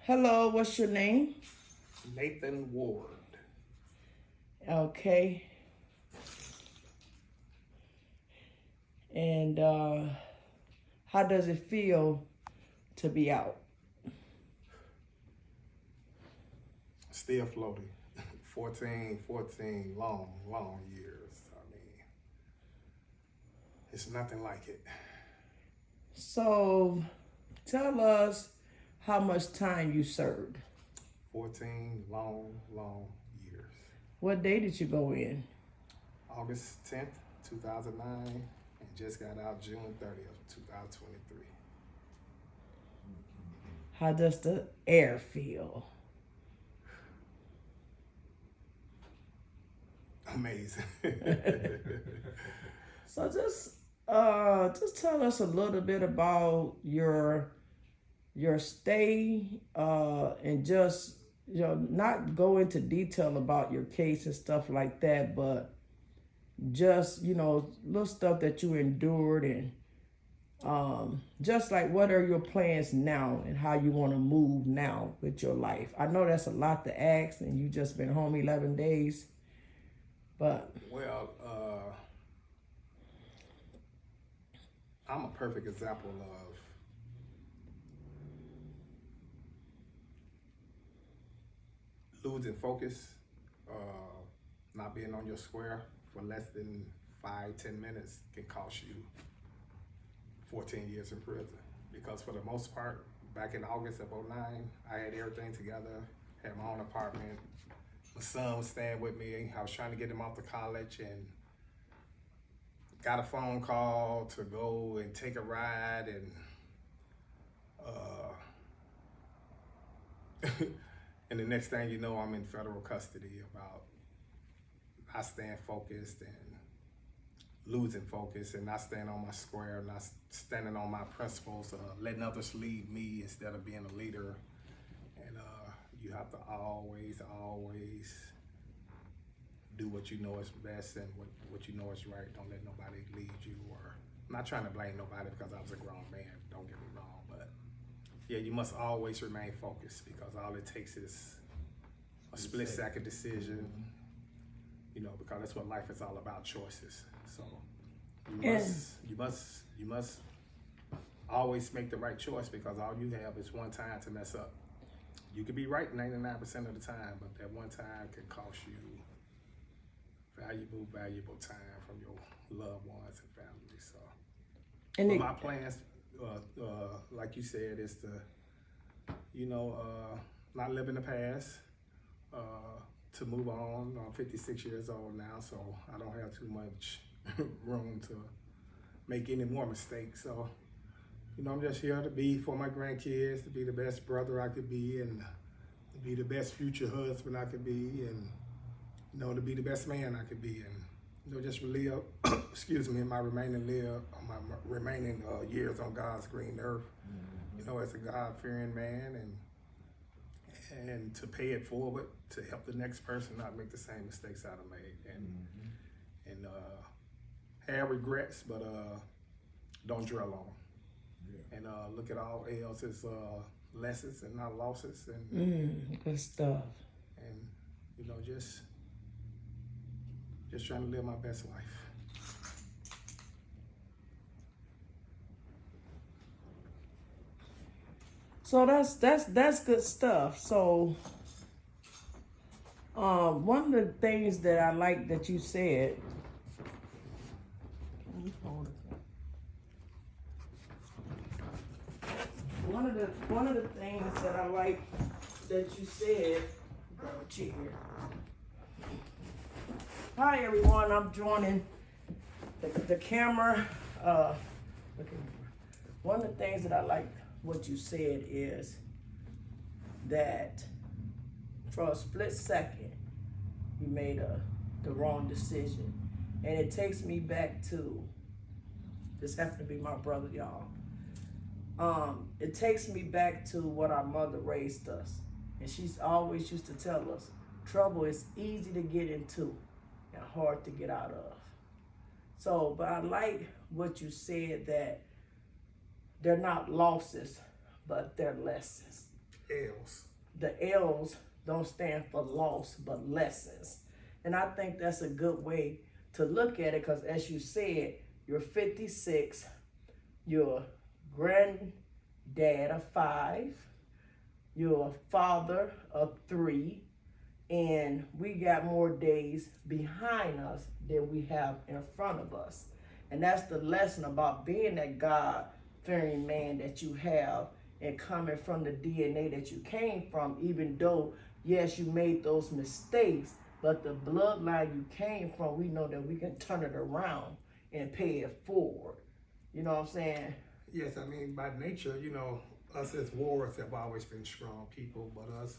Hello, what's your name? Nathan Ward. Okay. And how does it feel to be out? Still floating. 14 long years. I mean, it's nothing like it. So tell us how much time you served. 14 long years. What day did you go in? August 10th, 2009, and just got out June 30th, 2023. How does the air feel? Amazing. So just tell us a little bit about your stay and just not go into detail about your case and stuff like that, but just little stuff that you endured and just like what are your plans now and how you want to move now with your life. I know that's a lot to ask and you just been home 11 days, but Well, I'm a perfect example of losing focus, not being on your square for less than 5-10 minutes can cost you 14 years in prison. Because for the most part, back in August of '09, I had everything together, had my own apartment. My son was staying with me. I was trying to get him off to college and got a phone call to go and take a ride and and the next thing you know, I'm in federal custody about not staying focused and losing focus and not staying on my square, not standing on my principles, letting others lead me instead of being a leader. And you have to always do what you know is best and what you know is right. Don't let nobody lead you. Or I'm not trying to blame nobody because I was a grown man, don't get me wrong, but yeah, you must always remain focused because all it takes is a split second decision, because that's what life is all about, choices. So you must always make the right choice because all you have is one time to mess up. You could be right 99% of the time, but that one time can cost you valuable time from your loved ones and family. So, but my plans, like you said, is to, not live in the past, to move on. I'm 56 years old now, so I don't have too much room to make any more mistakes. So, I'm just here to be for my grandkids, to be the best brother I could be, and to be the best future husband I could be, and to be the best man I could be, and just live, my remaining years on God's green earth, as a God-fearing man, and to pay it forward to help the next person not make the same mistakes I've made, and have regrets, but don't dwell on them. Yeah. And look at all else as lessons and not losses, and good stuff. And just trying to live my best life. So that's good stuff. So one of the things that I like that you said, one of the things that I like that you said, here. Hi everyone, I'm joining the camera. One of the things that I like what you said is that for a split second you made the wrong decision, and it takes me back to, this happened to be my brother, y'all. It takes me back to what our mother raised us, and she's always used to tell us trouble is easy to get into and hard to get out of. So, but I like what you said, that they're not losses, but they're lessons. L's. The L's don't stand for loss, but lessons. And I think that's a good way to look at it, because as you said, you're 56, you're granddad of 5, you're a father of 3, and we got more days behind us than we have in front of us. And that's the lesson about being that God-fearing man that you have, and coming from the DNA that you came from, even though, yes, you made those mistakes, but the bloodline you came from, we know that we can turn it around and pay it forward. You know what I'm saying? Yes, I mean, by nature, us as warriors have always been strong people, but us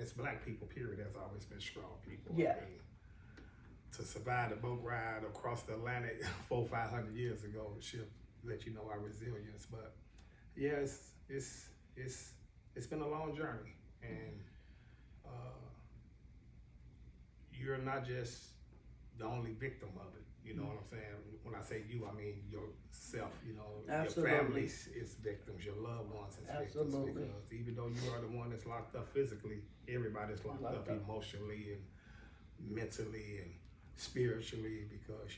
as black people, period, has always been strong people. Yeah. I mean, to survive the boat ride across the Atlantic 400-500 years ago should let you know our resilience. But yeah, it's been a long journey, and you're not just the only victim of it. You know what I'm saying? When I say you, I mean yourself. Absolutely. Your family is victims. Your loved ones is victims. Absolutely. Because even though you are the one that's locked up physically, everybody's locked up emotionally and mentally and spiritually, because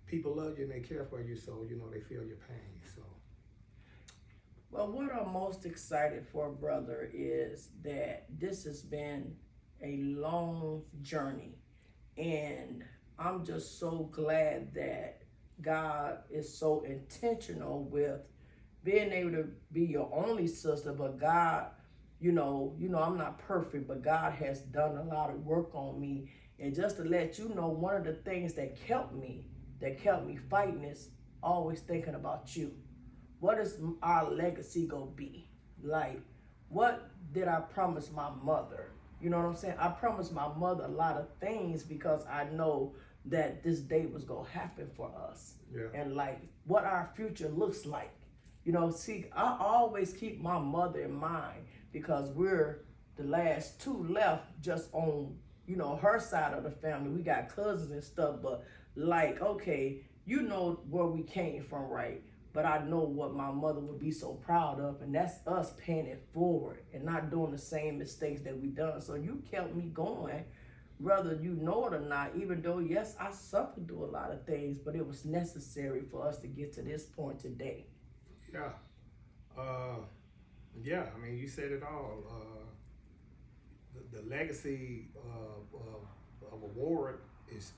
people love you and they care for you, so they feel your pain. So Well, what I'm most excited for, brother, is that this has been a long journey. And I'm just so glad that God is so intentional with being able to be your only sister. But God, I'm not perfect, but God has done a lot of work on me. And just to let you know, one of the things that kept me fighting is always thinking about you. What is our legacy gonna be? Like, what did I promise my mother? You know what I'm saying? I promised my mother a lot of things because I know that this day was gonna happen for us. Yeah. And like what our future looks like. See, I always keep my mother in mind, because we're the last 2 left just on, her side of the family. We got cousins and stuff, but like, okay, where we came from, right? But I know what my mother would be so proud of, and that's us paying it forward and not doing the same mistakes that we done. So you kept me going, whether you know it or not, even though, yes, I suffered through a lot of things, but it was necessary for us to get to this point today. Yeah. I mean, you said it all. The legacy of a warrior is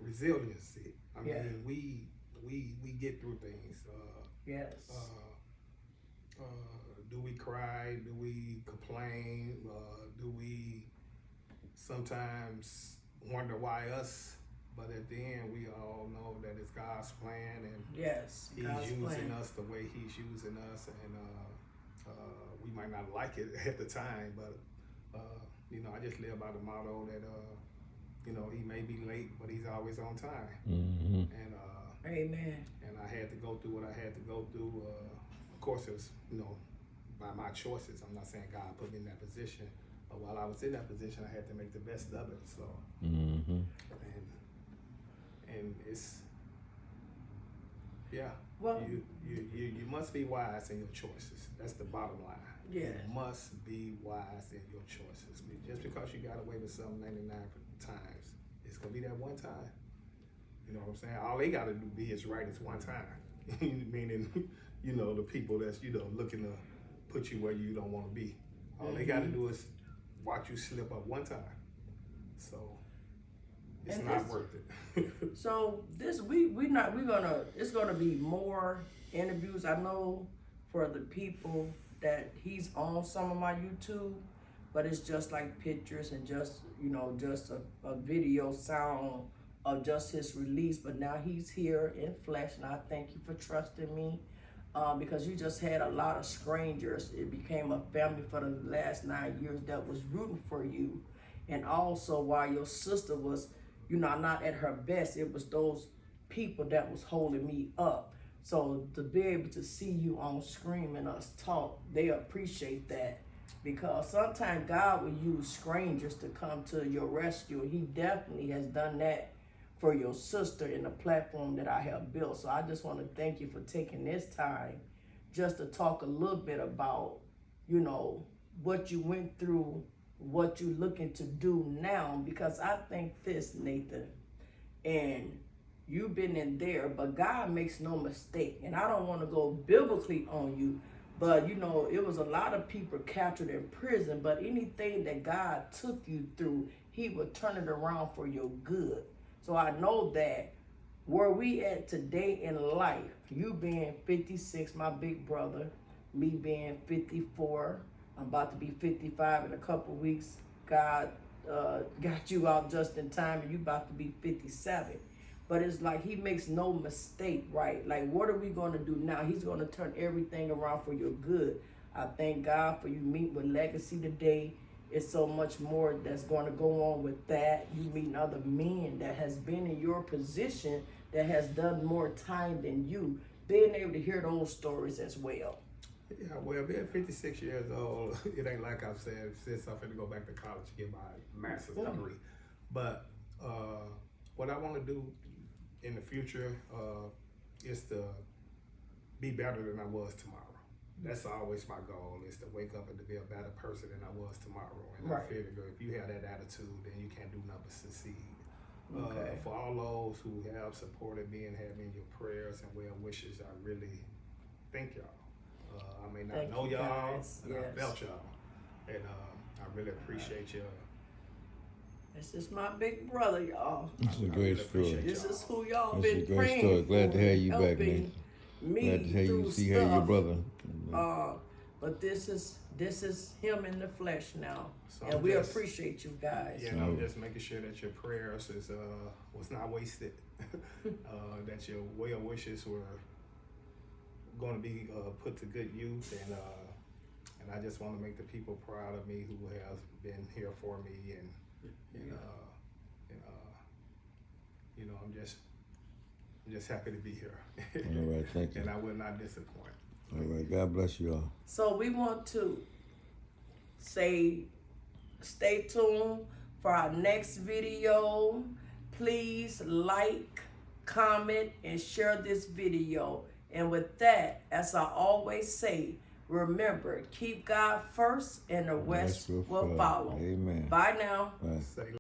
resiliency. I mean, we get through things. Yes. Do we cry? Do we complain? Do we sometimes wonder why us? But at the end, we all know that it's God's plan, and yes, He's God's using plan. us the way He's using us, and we might not like it at the time, but I just live by the motto that He may be late, but He's always on time. Mm-hmm. And amen. And I had to go through what I had to go through. Of course, it was by my choices. I'm not saying God put me in that position, but while I was in that position, I had to make the best of it. So, Mm-hmm. and it's Well, you must be wise in your choices. That's the bottom line. Yeah. You must be wise in your choices. Just because you got away with something 99 times, it's gonna be that one time. You know what I'm saying? All they gotta be is right is one time. Meaning, the people that's looking to put you where you don't want to be. All they gotta do is watch you slip up one time. So it's And not it's- worth it. So it's gonna be more interviews. I know for the people that he's on some of my YouTube, but it's just like pictures and just a video sound of just his release. But now he's here in flesh, and I thank you for trusting me, because you just had a lot of strangers. It became a family for the last 9 years that was rooting for you, and also while your sister was not at her best, it was those people that was holding me up. So to be able to see you on screen and us talk, they appreciate that, because sometimes God will use strangers to come to your rescue. He definitely has done that for your sister in the platform that I have built. So I just want to thank you for taking this time just to talk a little bit about, you know, what you went through, what you're looking to do now, because I think this, Nathan, and you've been in there, but God makes no mistake. And I don't want to go biblically on you, but you know, it was a lot of people captured in prison, but anything that God took you through, he would turn it around for your good. So I know that where we at today in life, you being 56, my big brother, me being 54, I'm about to be 55 in a couple weeks. God got you out just in time, and you about to be 57. But it's like he makes no mistake, right? Like, what are we going to do now? He's going to turn everything around for your good. I thank God for you meeting with Legacy today. It's so much more that's going to go on with that. You meeting other men that has been in your position, that has done more time than you, being able to hear those stories as well. Yeah, well, being 56 years old, it ain't like I've said since I'm finna go back to college to get my master's degree. But what I want to do in the future is to be better than I was tomorrow. That's always my goal, is to wake up and to be a better person than I was tomorrow. And Right. I figure if you have that attitude, then you can't do nothing but succeed. Okay. For all those who have supported me and have me in your prayers and well wishes, I really thank y'all. I may not Thank know you, y'all, guys. but Yes. I felt y'all. And I really appreciate y'all. This is my big brother, y'all. It's a I great really story. appreciate This y'all. is who y'all It's been a great praying story. Glad for, to have you back, helping Nathan. me Glad to have you through see how your stuff. brother. But this is him in the flesh now, So and I'm we just- appreciate you guys. Yeah, and I'm just making sure that your prayers was not wasted. That your well wishes were going to be put to good use, and I just want to make the people proud of me who have been here for me, and you know, I'm just happy to be here. All right, thank you. And I will not disappoint. All right, God bless you all. So we want to say, stay tuned for our next video. Please like, comment, and share this video. And with that, as I always say, remember, keep God first and the rest will follow. Amen. Bye now. Bye. Say